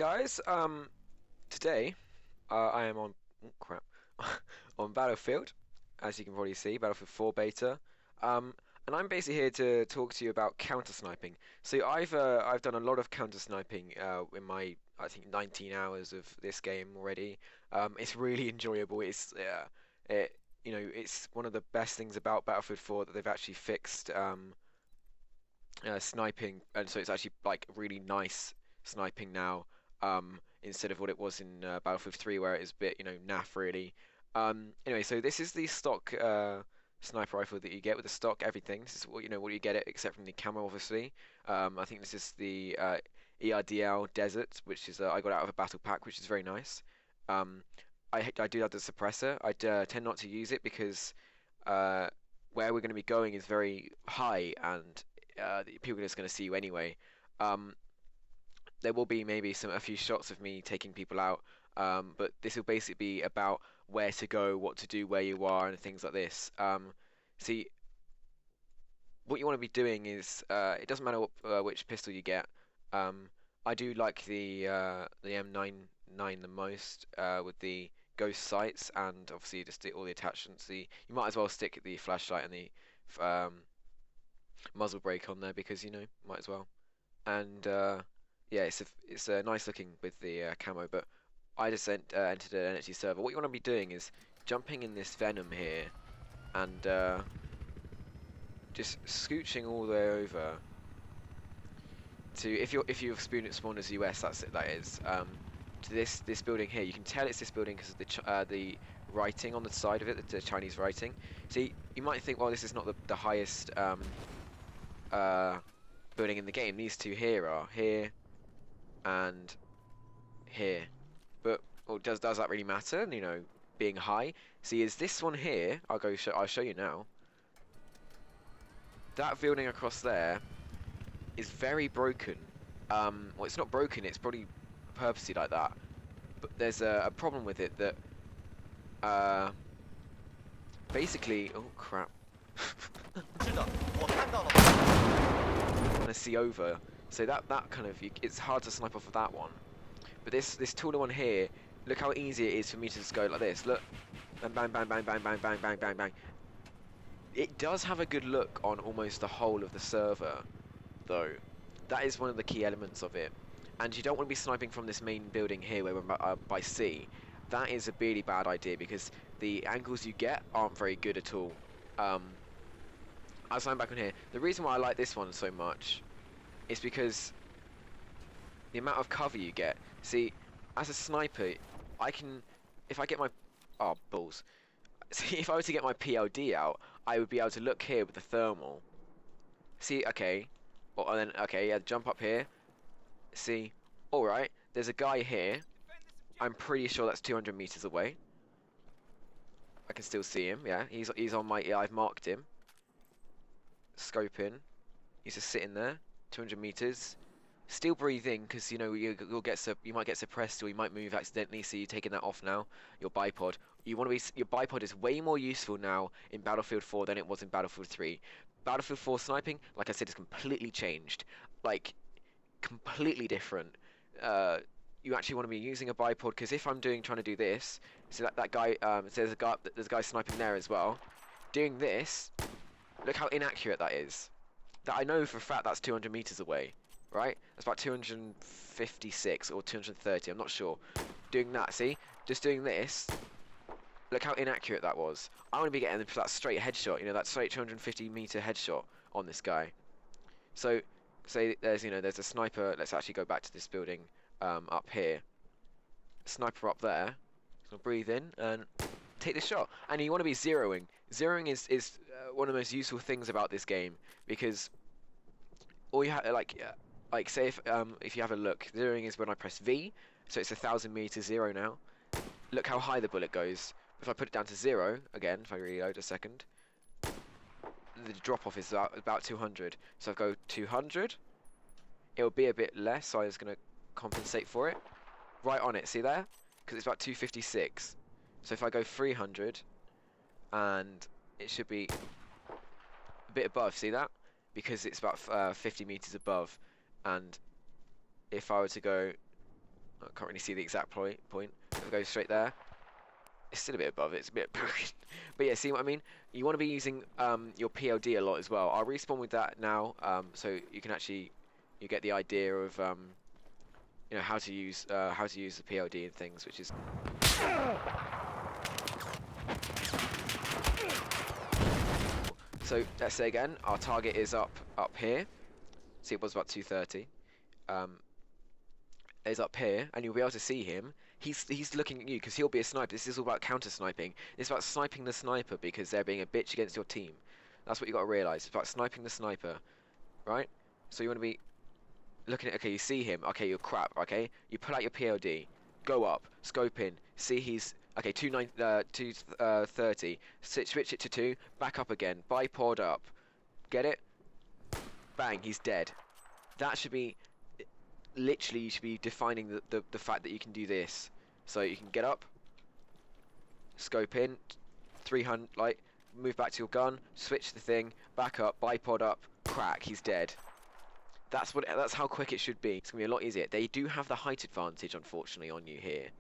Guys, today I am on oh, crap on Battlefield, as you can probably see, Battlefield 4 beta, um, and I'm basically here to talk to you about counter sniping. So I've done a lot of counter sniping in my I think 19 hours of this game already. It's really enjoyable. It's one of the best things about Battlefield 4 that they've actually fixed sniping, and so it's actually like really nice sniping now, instead of what it was in Battlefield 3, where it was a bit, naff really. Anyway, so this is the stock sniper rifle that you get with the stock everything. This is what you get it, except from the camo, obviously. I think this is the ERDL Desert, which is I got out of a battle pack, which is very nice. Um, I do have the suppressor. I tend not to use it because uh, where we're going to be going is very high, and people are just going to see you anyway. Um, there will be maybe a few shots of me taking people out, but this will basically be about where to go, what to do, where you are, and things like this. See, what you want to be doing is it doesn't matter which pistol you get. Um, I do like the M99 the most, with the ghost sights, and obviously just all the attachments. You might as well stick the flashlight and the muzzle brake on there because might as well. And yeah, it's nice looking with the camo. But I just entered an empty server. What you want to be doing is jumping in this venom here and just scooching all the way over to if you've spawned as US, that's it. That is to this building here. You can tell it's this building because of the writing on the side of it, the Chinese writing. See, you might think, well, this is not the highest uh, building in the game. These two here are here and here, but well, does that really matter? Being high. See, is this one here? I'll show you now. That building across there is very broken. Well, it's not broken. It's probably purposely like that. But there's a problem with it that basically, oh crap. 是的，我看到了。Want to see over. So that kind of it's hard to snipe off of that one. But this taller one here, look how easy it is for me to just go like this. Look, bang bang bang bang bang bang bang bang bang bang. It does have a good look on almost the whole of the server, though. That is one of the key elements of it. And you don't want to be sniping from this main building here where we're by sea. That is a really bad idea because the angles you get aren't very good at all. As I'm back on here, the reason why I like this one so much is because the amount of cover you get. See, as a sniper, if I get my, oh balls. See, if I were to get my PLD out, I would be able to look here with the thermal. See, okay, well, and then okay, yeah, jump up here. See, all right, there's a guy here. I'm pretty sure that's 200 meters away. I can still see him. Yeah, he's on my. Yeah, I've marked him. Scope in. He's just sitting there. 200 meters. Still breathing because you might get suppressed or you might move accidentally. So you're taking that off now. Your bipod. Your bipod is way more useful now in Battlefield 4 than it was in Battlefield 3. Battlefield 4 sniping, like I said, is completely changed. Like completely different. You actually want to be using a bipod because if I'm trying to do this, so that guy, there's a guy sniping there as well. Doing this, look how inaccurate that is. That I know for a fact that's 200 meters away, right? That's about 256 or 230. I'm not sure. Doing that, see, just doing this. Look how inaccurate that was. I want to be getting that straight headshot. That straight 250-meter headshot on this guy. So, say there's a sniper. Let's actually go back to this building. Up here, sniper up there. So breathe in and take the shot. And you want to be zeroing. Zeroing is one of the most useful things about this game because all you have like say if you have a look, zeroing is when I press V, so it's 1,000 meters zero now. Look how high the bullet goes. If I put it down to 0 again, if I reload a second, the drop off is about 200. So if I go 200, it'll be a bit less. So I'm just gonna compensate for it. Right on it, see there? Because it's about 256. So if I go 300, and it should be a bit above, see that? Because it's about 50 meters above. And if I were to go I can't really see the exact point. It goes straight there. It's still a bit above it. It's a bit broken. But yeah, see what I mean? You want to be using your PLD a lot as well. I'll respawn with that now, so you can actually you get the idea of you know how to use the PLD and things, which is. So let's say again, our target is up here. See, it was about 230. Is up here, and you'll be able to see him. He's looking at you because he'll be a sniper. This is all about counter sniping. It's about sniping the sniper because they're being a bitch against your team. That's what you got to realize. It's about sniping the sniper, right? So you want to be looking at. Okay, you see him. Okay, you're crap. Okay, you pull out your PLD, go up, scope in, see he's okay. 230. Switch it to 2. Back up again. Bipod up. Get it? Bang. He's dead. That should be. Literally, you should be defining the fact that you can do this. So you can get up, scope in, 300, like, move back to your gun, switch the thing, back up, bipod up, crack, he's dead. That's how quick it should be. It's gonna be a lot easier. They do have the height advantage, unfortunately, on you here,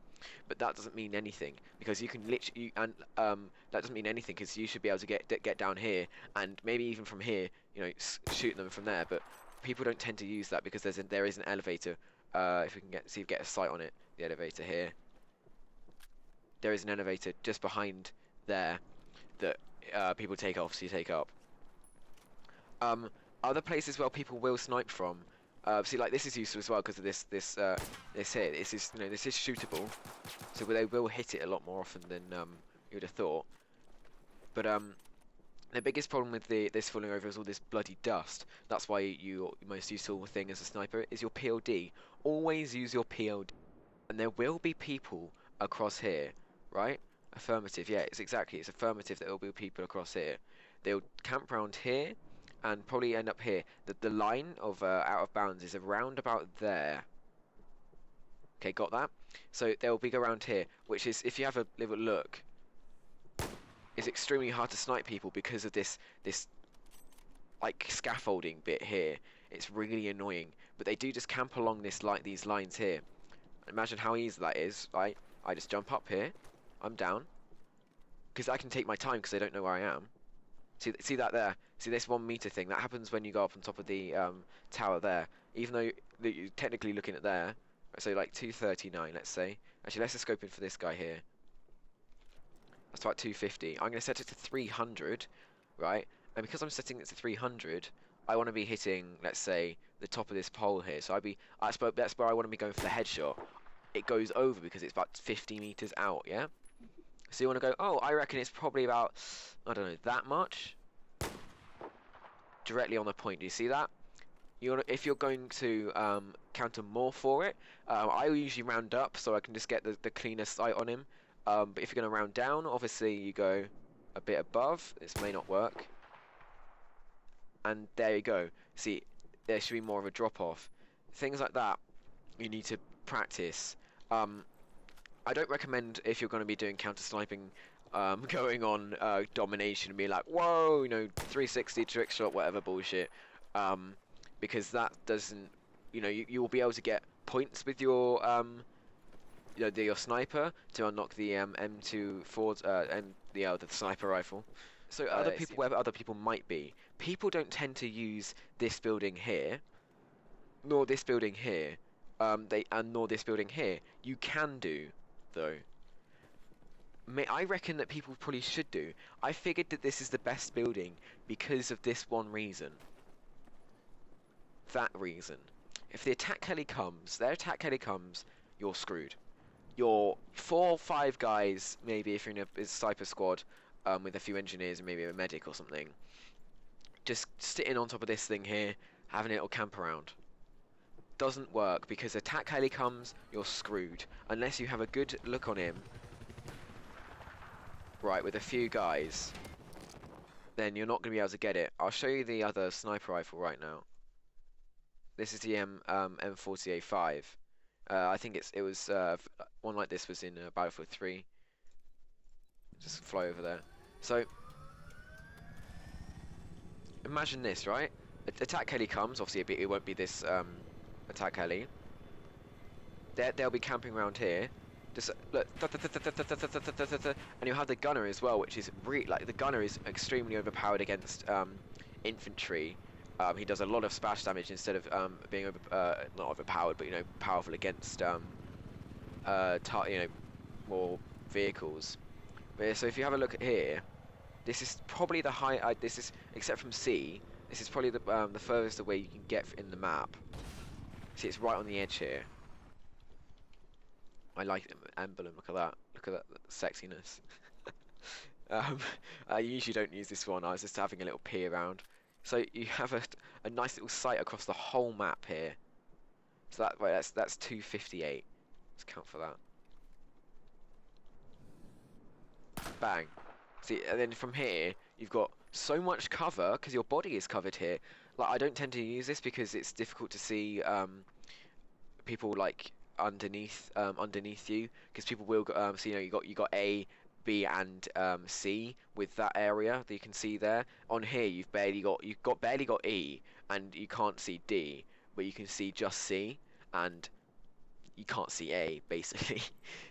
but that doesn't mean anything because you can literally that doesn't mean anything because you should be able to get down here and maybe even from here, you know, shoot them from there, but. People don't tend to use that because there is an elevator. If we can get a sight on it, the elevator here. There is an elevator just behind there that people take off, so you take up. Other places where people will snipe from. See, like this is useful as well because of this here. This is this is shootable, so they will hit it a lot more often than you would have thought. But the biggest problem with this falling over is all this bloody dust. That's why your most useful thing as a sniper is your PLD. Always use your PLD. And there will be people across here, right? Affirmative, yeah, it's affirmative that there will be people across here. They'll camp around here and probably end up here. The line of out of bounds is around about there. Okay, got that? So they'll be around here, which is, if you have a little look, it's extremely hard to snipe people because of this like scaffolding bit here. It's really annoying, but they do just camp along these lines here. Imagine how easy that is, right? I just jump up here, I'm down, because I can take my time because they don't know where I am. See that there? See this 1 meter thing? That happens when you go up on top of the tower there. Even though you're technically looking at there, so like 239, let's say. Actually, let's just scope in for this guy here. That's about 250. I'm going to set it to 300, right? And because I'm setting it to 300, I want to be hitting, let's say, the top of this pole here. So that's where I want to be going for the headshot. It goes over because it's about 50 meters out, yeah? So you want to go, oh, I reckon it's probably about, I don't know, that much? Directly on the point. Do you see that? If you're going to counter more for it, I usually round up so I can just get the cleanest sight on him. But if you're going to round down, obviously you go a bit above. This may not work. And there you go. See, there should be more of a drop-off. Things like that, you need to practice. I don't recommend, if you're going to be doing counter-sniping, going on domination and be like, whoa, 360 trick shot, whatever bullshit. Because that doesn't, you will be able to get points with your your sniper to unlock the M24 and the sniper rifle. So other people, wherever other people might be, people don't tend to use this building here, nor this building here, nor this building here. You can do, though. I reckon that people probably should do. I figured that this is the best building because of this one reason. That reason. If the attack heli comes, you're screwed. You're 4 or 5 guys, maybe if you're in a sniper squad, with a few engineers and maybe a medic or something, just sitting on top of this thing here, having a little camp around. Doesn't work because attack heli comes, you're screwed. Unless you have a good look on him, right, with a few guys, then you're not going to be able to get it. I'll show you the other sniper rifle right now. This is the M40A5. I think it was one like this was in Battlefield 3. Just fly over there. So imagine this, right? Attack heli comes. Obviously, it won't be this attack heli. they'll be camping around here. Just look, and you'll have the gunner as well, which is like the gunner is extremely overpowered against infantry. He does a lot of splash damage instead of being not overpowered, but powerful against more vehicles. But yeah, so if you have a look at here, this is probably the high. This is, except from C, this is probably the furthest away you can get in the map. See, it's right on the edge here. I like the emblem. Look at that. Look at that sexiness. I usually don't use this one. I was just having a little pee around. So you have a nice little sight across the whole map here. So that's 258. Let's count for that. Bang. See, and then from here you've got so much cover because your body is covered here. Like, I don't tend to use this because it's difficult to see people like underneath you, because people will so you got A, B, and C with that area that you can see there. On here you've barely got E, and you can't see D, but you can see just C, and you can't see A basically.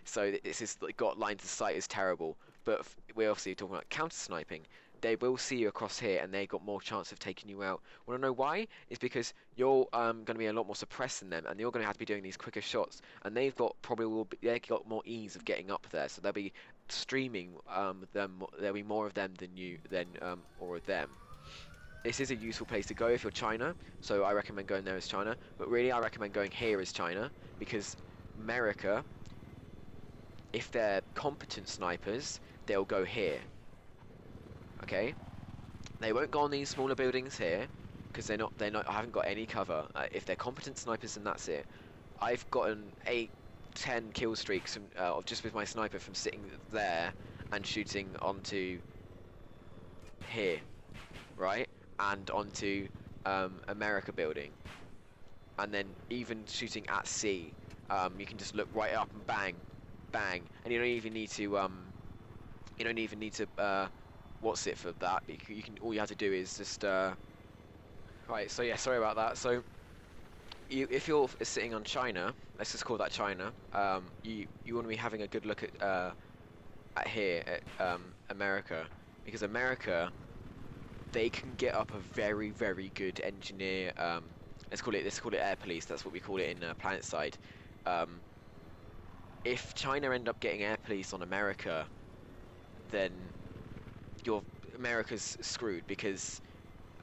So this is got lines of sight is terrible. But we're obviously talking about counter sniping. They will see you across here, and they've got more chance of taking you out. Want to know why? It's because you're going to be a lot more suppressed than them, and you're going to have to be doing these quicker shots. And they've got they've got more ease of getting up there, so they'll be streaming them. There'll be more of them than or of them. This is a useful place to go if you're China, so I recommend going there as China. But really, I recommend going here as China, because America, if they're competent snipers, they'll go here. Okay, they won't go on these smaller buildings here because I haven't got any cover. If they're competent snipers, then that's it. I've gotten 8, 10 kill streaks from just with my sniper from sitting there and shooting onto here, right, and onto America building, and then even shooting at C. You can just look right up and bang, bang, and you don't even need to what's it for that? You can, all you have to do is just right. So yeah, sorry about that. So if you're sitting on China, let's just call that China. You want to be having a good look at here at America, because America, they can get up a very, very good engineer. Let's call it air police. That's what we call it in Planet Side. If China end up getting air police on America, then America's screwed, because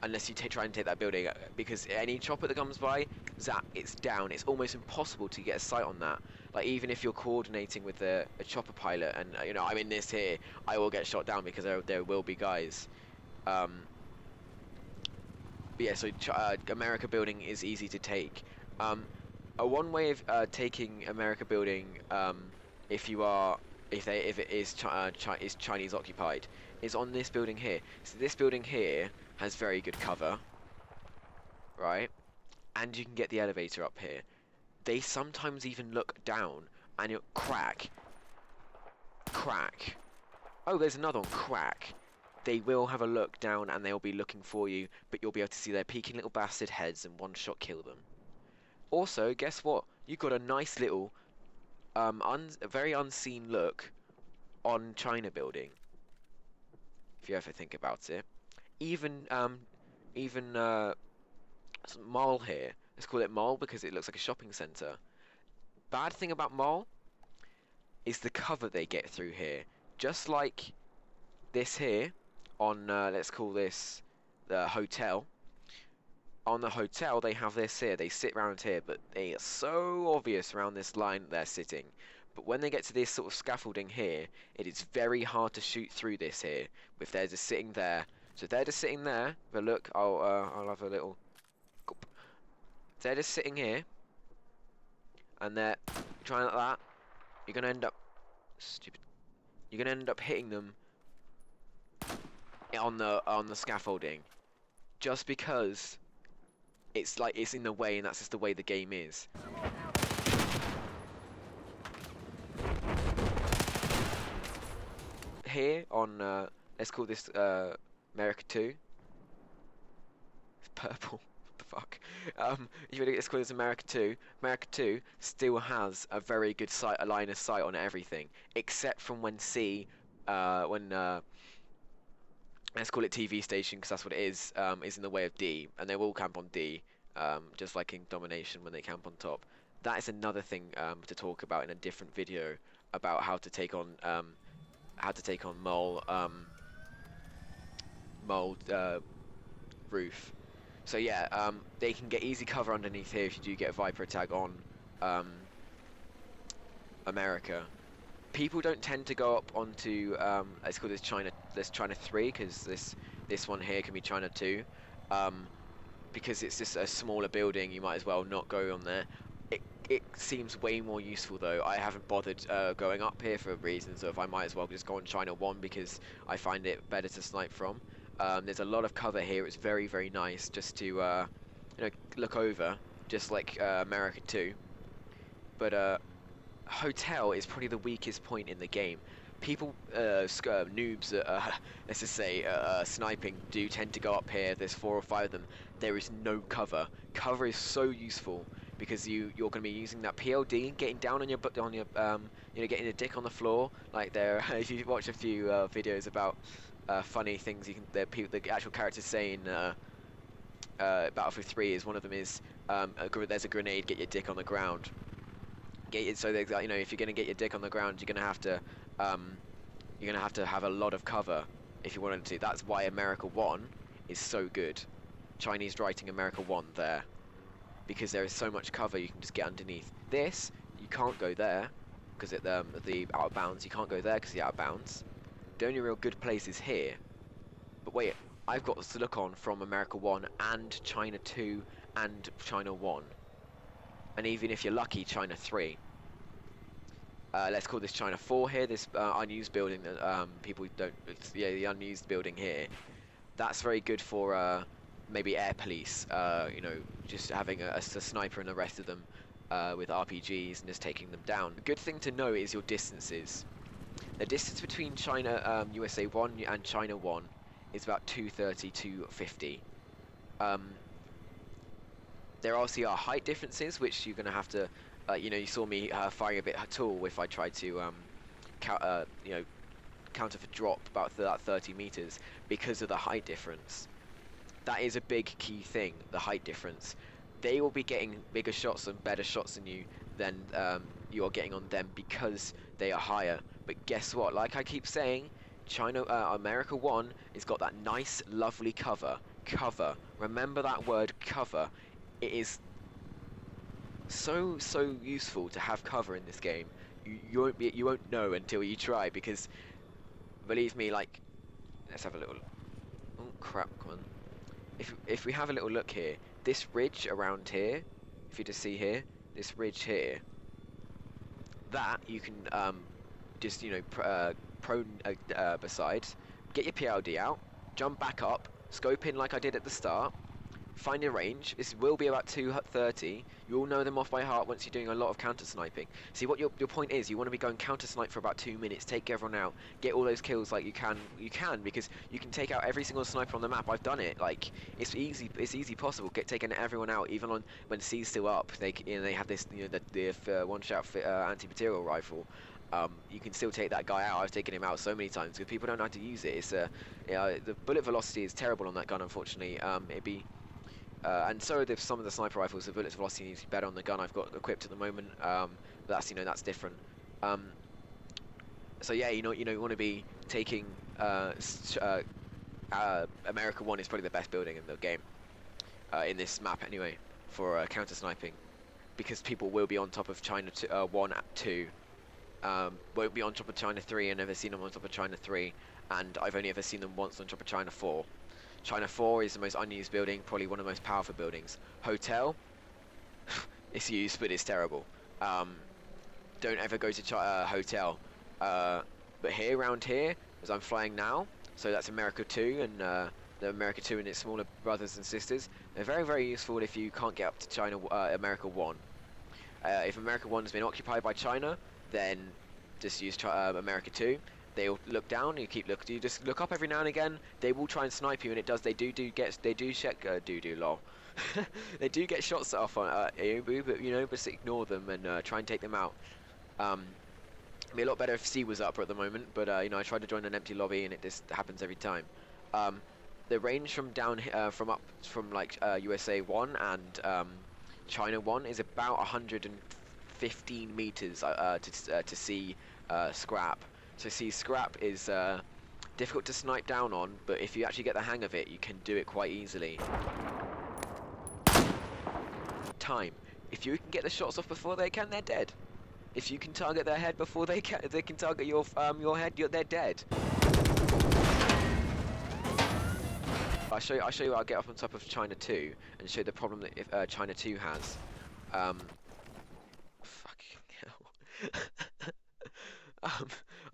unless you try and take that building, because any chopper that comes by, zap, it's down. It's almost impossible to get a sight on that. Like, even if you're coordinating with a chopper pilot, and I'm in this here, I will get shot down because there will be guys. But yeah, so America building is easy to take. One way of taking America building, if it is Chinese occupied, is on this building here. So this building here has very good cover, right? And you can get the elevator up here. They sometimes even look down, and you'll crack. Oh, there's another one, crack. They will have a look down, and they'll be looking for you, but you'll be able to see their peeking little bastard heads and one shot kill them. Also, guess what? You've got a nice little, a very unseen look on China building, if you ever think about it. Even mall here. Let's call it mall because it looks like a shopping centre. Bad thing about mall is the cover they get through here. Just like this here on, let's call this the hotel. On the hotel, they have this here. They sit around here, but they are so obvious around this line they're sitting. But when they get to this sort of scaffolding here, it is very hard to shoot through this here if they're just sitting there. So if they're just sitting there, but look, I'll have a little. If they're just sitting here, and they're trying like that, you're gonna end up stupid. You're gonna end up hitting them on the scaffolding, just because it's like it's in the way, and that's just the way the game is. Here on let's call this America 2. It's purple. What the fuck. If you look at this called as America 2, America 2 still has a very good sight, a line of sight on everything, except from when let's call it TV station because that's what it is in the way of D, and they will camp on D, just like in Domination when they camp on top. That is another thing to talk about in a different video about how to take on mole roof. So yeah, they can get easy cover underneath here if you do get a Viper attack on America. People don't tend to go up onto let's call this China 3 because this one here can be China 2, because it's just a smaller building. You might as well not go on there. It seems way more useful though. I haven't bothered going up here for reasons of I might as well just go on China 1 because I find it better to snipe from. There's a lot of cover here. It's very, very nice just to look over, just like America 2. But Hotel is probably the weakest point in the game. People, noobs, let's just say, sniping, do tend to go up here. There's 4 or 5 of them. There is no cover. Cover is so useful because you're going to be using that PLD, getting down on your getting a dick on the floor. Like there, if you watch a few videos about funny things, the actual characters say in Battlefield 3 is one of them is there's a grenade, get your dick on the ground. So if you're going to get your dick on the ground, you're going to have to have a lot of cover if you wanted to. That's why America 1 is so good. Chinese writing America 1 there, because there is so much cover you can just get underneath. This you can't go there because the out of bounds. You can't go there because the out of bounds. The only real good place is here. But wait, I've got to look on from America 1 and China 2 and China 1. And even if you're lucky, China 3. Let's call this China 4 here, this unused building that people don't... the unused building here. That's very good for maybe air police, just having a sniper and the rest of them with RPGs and just taking them down. The good thing to know is your distances. The distance between China, USA 1 and China 1 is about 230, 250. There obviously are height differences, which you're going to have to, you saw me firing a bit tall if I tried to, counter for drop about that 30 meters because of the height difference. That is a big key thing, the height difference. They will be getting bigger shots and better shots than you than you are getting on them because they are higher. But guess what? Like I keep saying, America 1 has got that nice, lovely cover. Cover. Remember that word, cover. It is so useful to have cover in this game. You won't know until you try, because believe me, like, let's have a little. Oh crap! Come on. If we have a little look here, this ridge around here, if you just see here, this ridge here, that you can just prone beside, get your PLD out, jump back up, scope in like I did at the start. Find your range. This will be about 230. You all know them off by heart once you're doing a lot of counter sniping. See, what your point is, you want to be going counter snipe for about 2 minutes, take everyone out, get all those kills like you can because you can take out every single sniper on the map. I've done it. Like it's easy possible. Taking everyone out, even on when C's still up. They have this the one shot anti-material rifle. You can still take that guy out. I've taken him out so many times because people don't know how to use it. It's the bullet velocity is terrible on that gun, unfortunately. And so are some of the sniper rifles. The bullet velocity needs to be better on the gun I've got equipped at the moment. But that's different. So yeah, you want to be taking America 1 is probably the best building in the game in this map anyway for counter sniping, because people will be on top of China 1, 2. Won't be on top of China 3. I've never seen them on top of China 3, and I've only ever seen them once on top of China 4. China 4 is the most unused building, probably one of the most powerful buildings. Hotel, it's used, but it's terrible. Don't ever go to Hotel. But here, around here, as I'm flying now, so that's America 2 and the America 2 and its smaller brothers and sisters. They're very, very useful if you can't get up to America 1. If America 1 has been occupied by China, then just use America 2. they'll look down. You just look up every now and again. They will try and snipe you, and it does. They do check lol. They do get shots off on AOB, but just ignore them and try and take them out. It'd be a lot better if C was up at the moment, but I tried to join an empty lobby and it just happens every time. The range from from like USA 1 and China 1 is about 115 meters to see scrap. So see scrap is difficult to snipe down on, but if you actually get the hang of it, you can do it quite easily. Time. If you can get the shots off before they can, they're dead. If you can target their head before they can target your head, they're dead. I'll show you. I'll get up on top of China 2 and show the problem that if China 2 has. Fucking hell.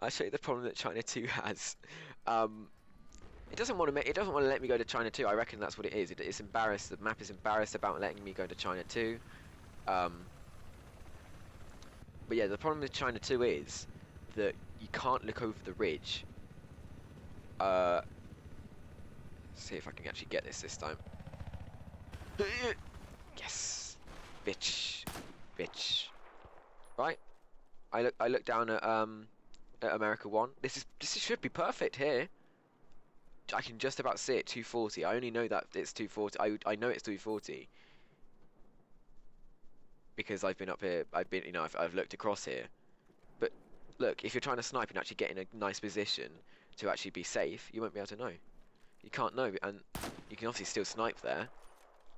I'll show you the problem that China 2 has. It doesn't want to let me go to China 2. I reckon that's what it is. It's embarrassed. The map is embarrassed about letting me go to China 2. But yeah, the problem with China 2 is that you can't look over the ridge. See if I can actually get this time. Yes, bitch. Right, I look down at America 1. This should be perfect here. I can just about see it. 240. I only know that it's 240. I know it's 240 because I've been up here. I've looked across here. But look, if you're trying to snipe and actually get in a nice position to actually be safe, you won't be able to know. You can't know, and you can obviously still snipe there,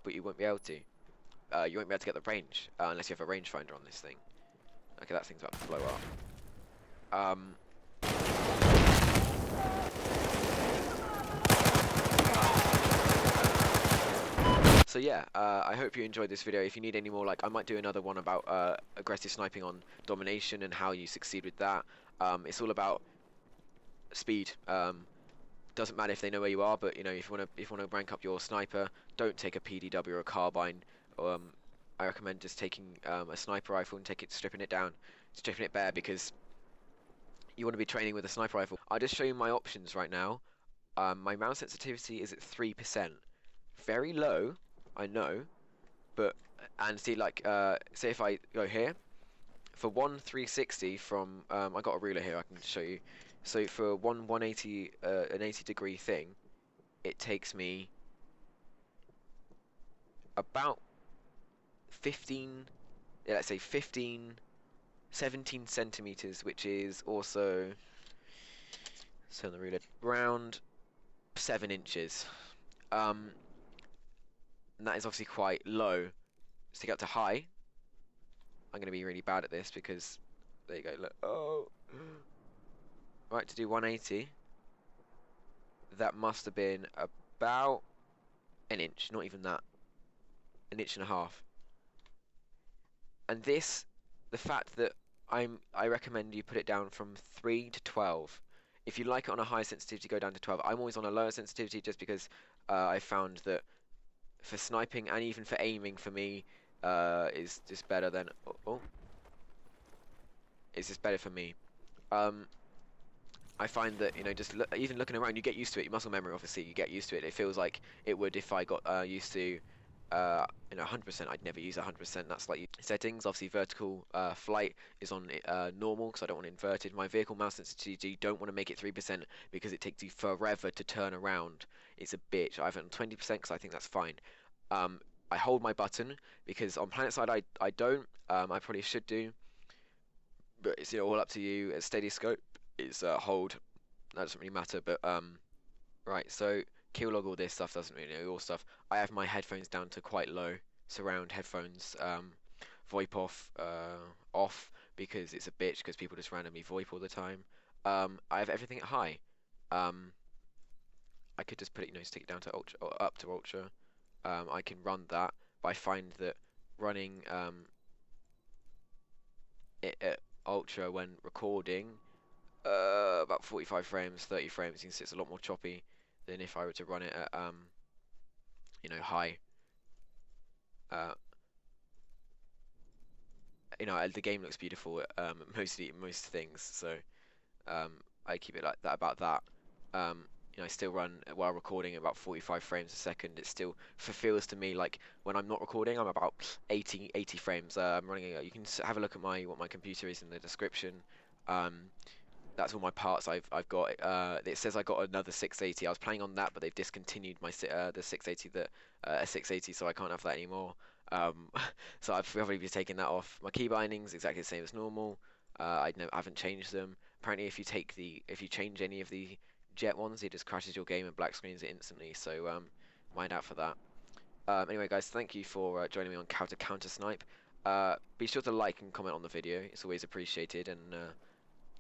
but you won't be able to. You won't be able to get the range unless you have a rangefinder on this thing. Okay, that thing's about to blow up. So yeah, I hope you enjoyed this video. If you need any more, I might do another one about aggressive sniping on domination and how you succeed with that. It's all about speed. Doesn't matter if they know where you are, but if you wanna rank up your sniper, don't take a PDW or a carbine. I recommend just taking a sniper rifle and stripping it bare, because you want to be training with a sniper rifle. I'll just show you my options right now. My mouse sensitivity is at 3%, very low, I know, but see, say if I go here for 360 from I got a ruler here, I can show you. So for 180 an 80-degree thing, it takes me about 15, yeah, let's say 17 centimeters, which is also, so on the ruler, around 7 inches. And that is obviously quite low. So to get up to high, I'm going to be really bad at this because, there you go, look, oh. Right, to do 180, that must have been about an inch, not even that, an inch and a half. And this, the fact that I recommend you put it down from 3 to 12. If you like it on a high sensitivity, go down to 12. I'm always on a lower sensitivity just because I found that for sniping and even for aiming, for me, is just better than it's just better for me. I find that even looking around, you get used to it. Your muscle memory, obviously, you get used to it. It feels like it would if I got used to 100%. I'd never use 100%. That's like settings. Obviously, vertical flight is on normal because I don't want it inverted. My vehicle mouse sensitivity, don't want to make it 3% because it takes you forever to turn around. It's a bitch. I have it on 20% because I think that's fine. I hold my button because on planet side I don't. I probably should do, but it's all up to you. A steady scope is hold. That doesn't really matter. But right. So kill log, all this stuff doesn't really know all stuff. I have my headphones down to quite low, surround headphones, VoIP off because it's a bitch because people just randomly VoIP all the time. I have everything at high. I could just put it, stick it down to ultra or up to ultra. I can run that, but I find that running it at ultra when recording about 45 frames, 30 frames, you can see it's a lot more choppy than if I were to run it at high. The game looks beautiful at most things, so I keep it like that about that. You know, I still run while recording at about 45 frames a second. It still feels to me like when I'm not recording, I'm about 80 frames. I'm running. You can have a look at what my computer is in the description. That's all my parts I've got. It says I got another 680. I was playing on that, but they've discontinued my the 680 680, so I can't have that anymore. Um, so I've probably be taking that off. My key bindings exactly the same as normal. I haven't changed them. Apparently, if you change any of the jet ones, it just crashes your game and black screens it instantly. So mind out for that. Anyway, guys, thank you for joining me on how to counter snipe. Be sure to like and comment on the video. It's always appreciated, and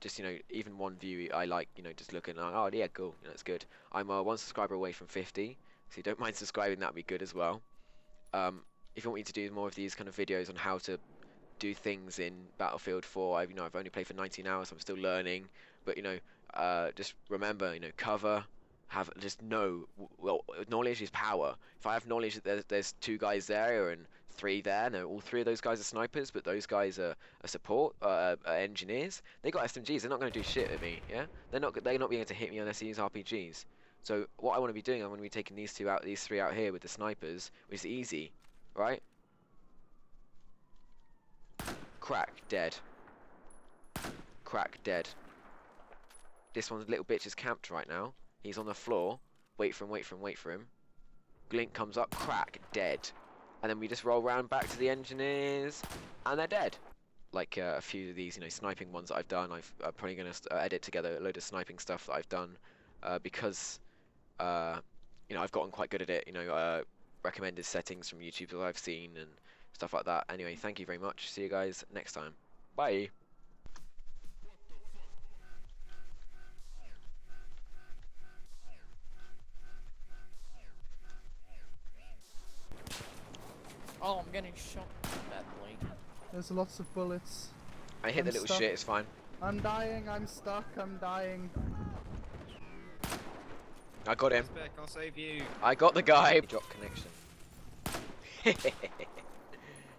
just, you know, even one view I like, you know, just looking like, oh yeah, cool, you know, it's good. I'm 1 subscriber away from 50, so if you don't mind subscribing, that'd be good as well. If you want me to do more of these kind of videos on how to do things in Battlefield 4, I've only played for 19 hours, I'm still learning, but you know, just remember, you know, cover, just know, well, knowledge is power. If I have knowledge that there's 2 guys there and 3 there, no, all 3 of those guys are snipers, but those guys are support, engineers. They got SMGs. They're not going to do shit at me. Yeah, they're not being able to hit me unless they use RPGs. So what I want to be doing, I want to be taking these 3 out here with the snipers, which is easy, right? Crack, dead. Crack, dead. This one's little bitch is camped right now. He's on the floor. Wait for him, wait for him, wait for him. Glint comes up, crack, dead. And then we just roll around back to the engineers, and they're dead. Like a few of these, you know, sniping ones that I've done. I'm probably going to edit together a load of sniping stuff that I've done because, you know, I've gotten quite good at it. You know, recommended settings from YouTube that I've seen and stuff like that. Anyway, thank you very much. See you guys next time. Bye. Oh, I'm getting shot badly. There's lots of bullets. I hit I'm the little stuck. shit, it's fine. I'm dying, I'm stuck, I'm dying. I got him. Back, I'll save you. I got the guy. Drop connection.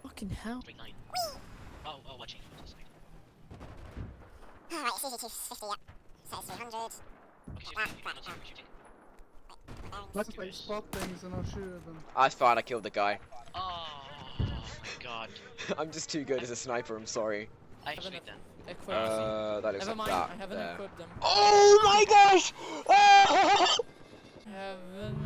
Fucking hell. 39. Oh, watching for a second. Alright, it's easy to 50, yeah. So it's 300. Okay, so Ah, you're crap, not crap. shooting. Let's like spot things and I'll shoot at them. That's fine, I killed the guy. Oh my god. I'm just too good as a sniper, I'm sorry. I actually done. Equipped. That looks Never like mind, that. I haven't there. equipped them. Oh my gosh! Oh! Haven't